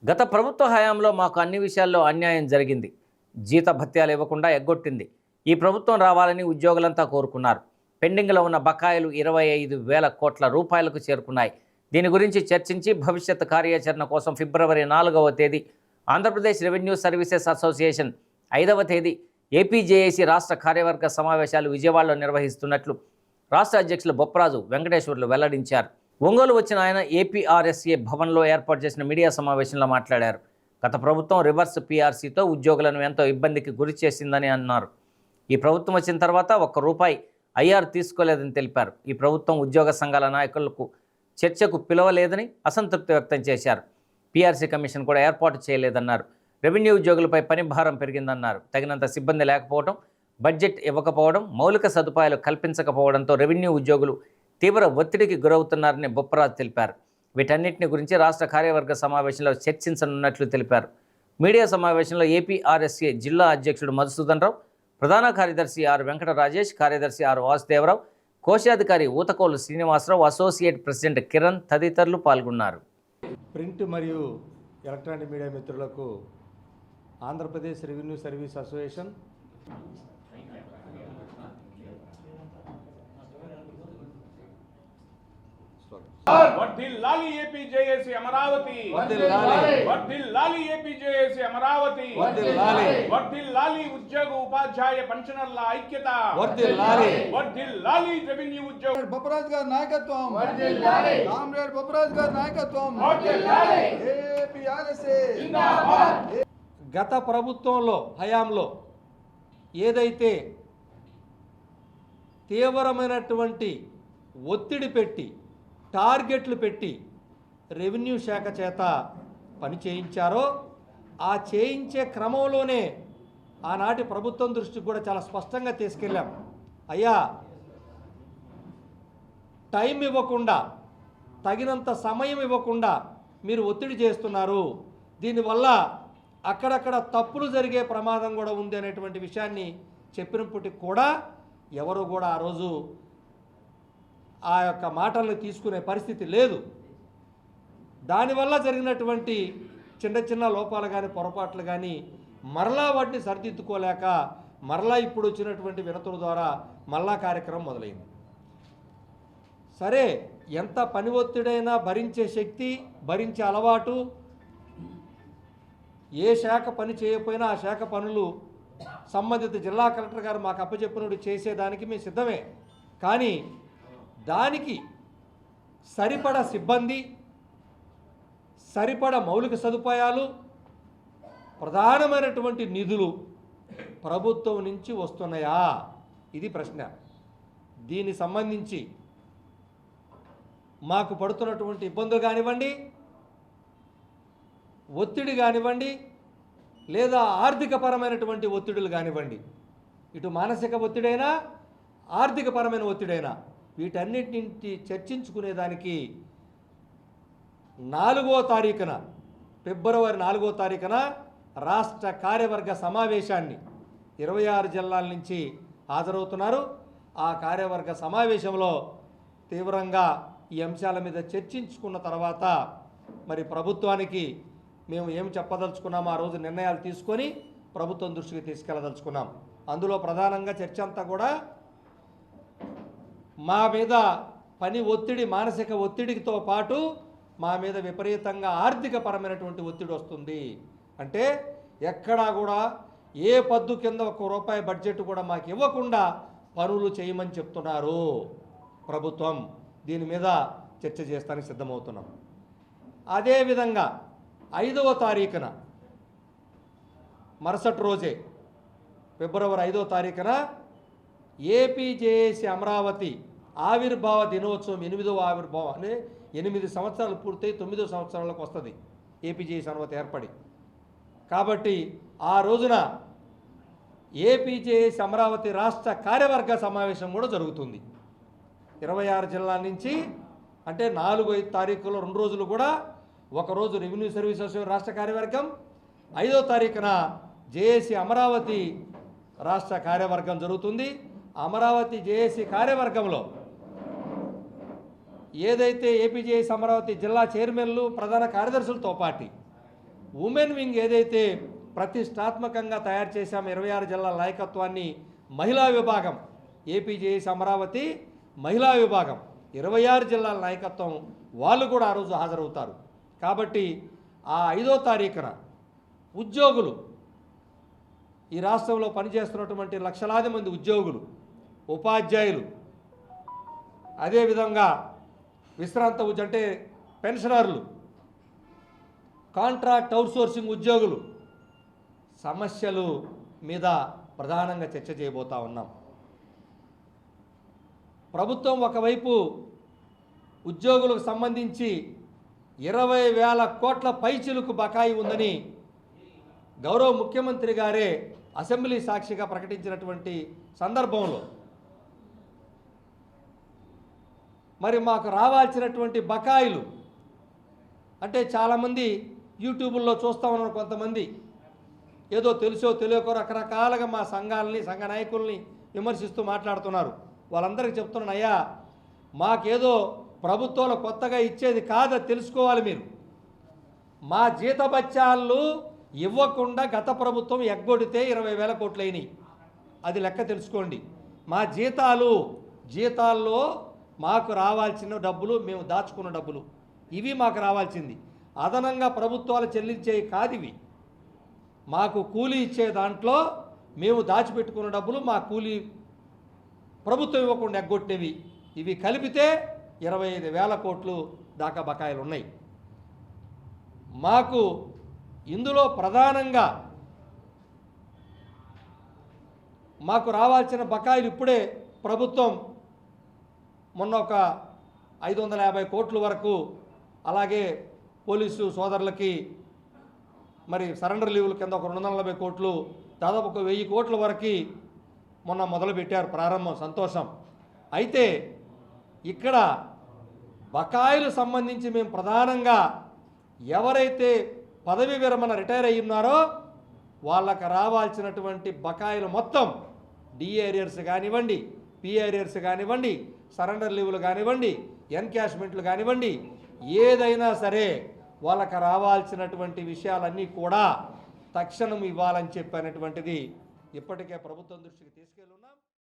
గత ప్రభుత్వ హయాంలో మాకు అన్ని విషయాల్లో అన్యాయం జరిగింది. జీతభత్యాలు ఇవ్వకుండా ఎగ్గొట్టింది. ఈ ప్రభుత్వం రావాలని ఉద్యోగులంతా కోరుకున్నారు. పెండింగ్లో ఉన్న బకాయిలు 25,000 కోట్ల రూపాయలకు చేరుకున్నాయి. దీని గురించి చర్చించి భవిష్యత్ కార్యాచరణ కోసం ఫిబ్రవరి 4వ తేదీ ఆంధ్రప్రదేశ్ రెవెన్యూ సర్వీసెస్ అసోసియేషన్ 5వ తేదీ ఏపీజేఏసీ రాష్ట్ర కార్యవర్గ సమావేశాలు విజయవాడలో నిర్వహిస్తున్నట్లు రాష్ట్ర అధ్యక్షులు బొప్పరాజు వెంకటేశ్వర్లు వెల్లడించారు. ఒంగోలు వచ్చిన ఆయన ఏపీఆర్ఎస్ఏ భవన్లో ఏర్పాటు చేసిన మీడియా సమావేశంలో మాట్లాడారు. గత ప్రభుత్వం రివర్స్ పీఆర్సీతో ఉద్యోగులను ఎంతో ఇబ్బందికి గురి చేసిందని అన్నారు. ఈ ప్రభుత్వం వచ్చిన తర్వాత ₹1 ఐఆర్ తీసుకోలేదని తెలిపారు. ఈ ప్రభుత్వం ఉద్యోగ సంఘాల నాయకులకు చర్చకు పిలవలేదని అసంతృప్తి వ్యక్తం చేశారు. పీఆర్సీ కమిషన్ కూడా ఏర్పాటు చేయలేదన్నారు. రెవెన్యూ ఉద్యోగులపై పని భారం పెరిగిందన్నారు. తగినంత సిబ్బంది లేకపోవడం, బడ్జెట్ ఇవ్వకపోవడం, మౌలిక సదుపాయాలు కల్పించకపోవడంతో రెవెన్యూ ఉద్యోగులు తీవ్ర ఒత్తిడికి గురవుతున్నారని బొప్పరాజు తెలిపారు. వీటన్నిటిని గురించి రాష్ట్ర కార్యవర్గ సమావేశంలో చర్చించనున్నట్లు తెలిపారు. మీడియా సమావేశంలో ఏపీఆర్ఎస్ఏ జిల్లా అధ్యక్షుడు మధుసూదన్ రావు, ప్రధాన కార్యదర్శి ఆర్ వెంకట రాజేష్, కార్యదర్శి ఆర్ వాసుదేవరావు, కోశాధికారి ఊతకోలు శ్రీనివాసరావు, అసోసియేట్ ప్రెసిడెంట్ కిరణ్ తదితరులు పాల్గొన్నారు. ప్రింట్ మరియు ఎలక్ట్రానిక్ మీడియా మిత్రులకు ఆంధ్రప్రదేశ్ రెవెన్యూ సర్వీస్ అసోసియేషన్ వర్ధిల్లాలి ఏపీజేఏసీ అమరావతి, వర్ధిల్లాలి ఏపీజేఏసీ అమరావతి, వర్ధిల్లాలి ఉద్యోగ ఉపాధ్యాయ పెన్షనర్ల ఐక్యత, వర్ధిల్లాలి రెవెన్యూ ఉద్యోగ బొప్పరాజు గారి నాయకత్వం, కామ్రేడ్ బొప్పరాజు గారి నాయకత్వం, ఏపీఆర్ఎస్ఏ జిందాబాద్. గత ప్రభుత్వంలో హయాంలో ఏదైతే తీవ్రమైనటువంటి ఒత్తిడి పెట్టి టార్గెట్లు పెట్టి రెవెన్యూ శాఖ చేత పని చేయించారో ఆ చేయించే క్రమంలోనే ఆనాటి ప్రభుత్వం దృష్టికి కూడా చాలా స్పష్టంగా తీసుకెళ్ళాం. అయ్యా, టైం ఇవ్వకుండా, తగినంత సమయం ఇవ్వకుండా మీరు ఒత్తిడి చేస్తున్నారు, దీనివల్ల అక్కడక్కడ తప్పులు జరిగే ప్రమాదం కూడా ఉంది అనేటువంటి విషయాన్ని చెప్పినప్పటికీ కూడా ఎవరు కూడా ఆ రోజు ఆ యొక్క మాటలను తీసుకునే పరిస్థితి లేదు. దానివల్ల జరిగినటువంటి చిన్న చిన్న లోపాలు కానీ పొరపాట్లు కానీ మరలా వాటిని సరిదిద్దుకోలేక మరలా ఇప్పుడు వచ్చినటువంటి వినతుల ద్వారా మరలా కార్యక్రమం మొదలైంది. సరే, ఎంత పని ఒత్తిడైనా భరించే శక్తి, భరించే అలవాటు, ఏ శాఖ పని చేయకపోయినా ఆ శాఖ పనులు సంబంధిత జిల్లా కలెక్టర్ గారు మాకు అప్పచెప్పినట్టు చేసేదానికి మేము సిద్ధమే. కానీ దానికి సరిపడ సిబ్బంది, సరిపడ మౌలిక సదుపాయాలు, ప్రధానమైనటువంటి నిధులు ప్రభుత్వం నుంచి వస్తున్నాయా? ఇది ప్రశ్న. దీనికి సంబంధించి మాకు పడుతున్నటువంటి ఇబ్బందులు కానివ్వండి, ఒత్తిడి కానివ్వండి, లేదా ఆర్థికపరమైనటువంటి ఒత్తిడులు కానివ్వండి, ఇటు మానసిక ఒత్తిడైనా ఆర్థికపరమైన ఒత్తిడైనా వీటన్నిటిని చర్చించుకునేదానికి 4వ తారీఖున, ఫిబ్రవరి 4వ తారీఖున రాష్ట్ర కార్యవర్గ సమావేశాన్ని 26 జిల్లాల నుంచి హాజరవుతున్నారు. ఆ కార్యవర్గ సమావేశంలో తీవ్రంగా ఈ అంశాల మీద చర్చించుకున్న తర్వాత మరి ప్రభుత్వానికి మేము ఏం చెప్పదలుచుకున్నామో ఆ రోజు నిర్ణయాలు తీసుకొని ప్రభుత్వం దృష్టికి తీసుకెళ్ళదలుచుకున్నాం. అందులో ప్రధానంగా చర్చ అంతా కూడా మా మీద పని ఒత్తిడి, మానసిక ఒత్తిడితో పాటు మా మీద విపరీతంగా ఆర్థికపరమైనటువంటి ఒత్తిడి వస్తుంది. అంటే ఎక్కడా కూడా ఏ పద్దు కింద ₹1 బడ్జెట్ కూడా మాకు ఇవ్వకుండా పనులు చేయమని చెప్తున్నారు ప్రభుత్వం. దీని మీద చర్చ చేస్తానికి సిద్ధమవుతున్నాం. అదేవిధంగా 5వ తారీఖున మరుసటి రోజే ఫిబ్రవరి 5వ తారీఖున ఏపీజేఏసీ అమరావతి ఆవిర్భావ దినోత్సవం, 8వ ఆవిర్భావం, అంటే 8 సంవత్సరాలు పూర్తయి 9వ సంవత్సరాలకు వస్తుంది ఏపీజేఏసీ అమరావతి ఏర్పడి. కాబట్టి ఆ రోజున ఏపీజేఏసీ అమరావతి రాష్ట్ర కార్యవర్గ సమావేశం కూడా జరుగుతుంది. 26 జిల్లాల నుంచి, అంటే 4, 5 తారీఖులో 2 రోజులు కూడా, ఒకరోజు రెవెన్యూ సర్వీస్ అసోసియేషన్ రాష్ట్ర కార్యవర్గం, 5వ తారీఖున జేఏసీ అమరావతి రాష్ట్ర కార్యవర్గం జరుగుతుంది. అమరావతి జేఏసీ కార్యవర్గంలో ఏదైతే ఏపీజేఏసీ అమరావతి జిల్లా చైర్మన్లు, ప్రధాన కార్యదర్శులతో పాటు ఉమెన్ వింగ్ ఏదైతే ప్రతిష్టాత్మకంగా తయారు చేశామో 26 జిల్లాల నాయకత్వాన్ని మహిళా విభాగం ఏపీజేఏసీ అమరావతి మహిళా విభాగం 26 జిల్లాల నాయకత్వం వాళ్ళు కూడా ఆ రోజు హాజరవుతారు. కాబట్టి ఆ 5వ తారీఖున ఉద్యోగులు ఈ రాష్ట్రంలో పనిచేస్తున్నటువంటి లక్షలాది మంది ఉద్యోగులు, ఉపాధ్యాయులు, అదేవిధంగా విశ్రాంత అంటే పెన్షనర్లు, కాంట్రాక్ట్ అవుట్సోర్సింగ్ ఉద్యోగులు సమస్యలు మీద ప్రధానంగా చర్చ చేయబోతా ఉన్నాం. ప్రభుత్వం ఒకవైపు ఉద్యోగులకు సంబంధించి 20,000 కోట్ల పైచిలుకు బకాయి ఉందని గౌరవ ముఖ్యమంత్రి గారే అసెంబ్లీ సాక్షిగా ప్రకటించినటువంటి సందర్భంలో మరి మాకు రావాల్సినటువంటి బకాయిలు అంటే చాలామంది యూట్యూబ్లో చూస్తూ ఉన్నారు, కొంతమంది ఏదో తెలుసో తెలియకో రకరకాలుగా మా సంఘాలని సంఘ నాయకుల్ని విమర్శిస్తూ మాట్లాడుతున్నారు. వాళ్ళందరికీ చెప్తున్నాను, అయ్యా మాకేదో ప్రభుత్వాలు కొత్తగా ఇచ్చేది కాదని తెలుసుకోవాలి మీరు. మా జీతభత్యాలు ఇవ్వకుండా గత ప్రభుత్వం ఎగ్గొడితే 20,000 కోట్లు అయినాయి, అది లెక్క తెలుసుకోండి. మా జీతాల్లో మాకు రావాల్సిన డబ్బులు, మేము దాచుకున్న డబ్బులు ఇవి మాకు రావాల్సింది. అదనంగా ప్రభుత్వాలు చెల్లించేవి కాదు ఇవి. మాకు కూలీ ఇచ్చే దాంట్లో మేము దాచిపెట్టుకున్న డబ్బులు మా కూలీ ప్రభుత్వం ఇవ్వకుండా ఎగ్గొట్టేవి, ఇవి కలిపితే 25,000 కోట్లు దాకా బకాయిలు ఉన్నాయి. మాకు ఇందులో ప్రధానంగా మాకు రావాల్సిన బకాయిలు ఇప్పుడే ప్రభుత్వం మొన్న ఒక 550 కోట్ల వరకు, అలాగే పోలీసు సోదరులకి మరి సరెండర్ లీవుల కింద ఒక 240 కోట్లు, దాదాపు ఒక 1000 కోట్ల వరకు మొన్న మొదలుపెట్టారు, ప్రారంభం, సంతోషం. అయితే ఇక్కడ బకాయిలు సంబంధించి మేము ప్రధానంగా ఎవరైతే పదవి విరమణ రిటైర్ అయ్యి ఉన్నారో వాళ్ళకి రావాల్సినటువంటి బకాయిలు మొత్తం డిఏరియర్స్ కానివ్వండి, పిఏరియర్స్ కానివ్వండి, సరెండర్ లీవులు కానివ్వండి, ఎన్కాష్మెంట్లు కానివ్వండి, ఏదైనా సరే వాళ్ళకి రావాల్సినటువంటి విషయాలన్నీ కూడా తక్షణం ఇవ్వాలని చెప్పినటువంటిది ఇప్పటికే ప్రభుత్వం దృష్టికి తీసుకెళ్ళున్నాం.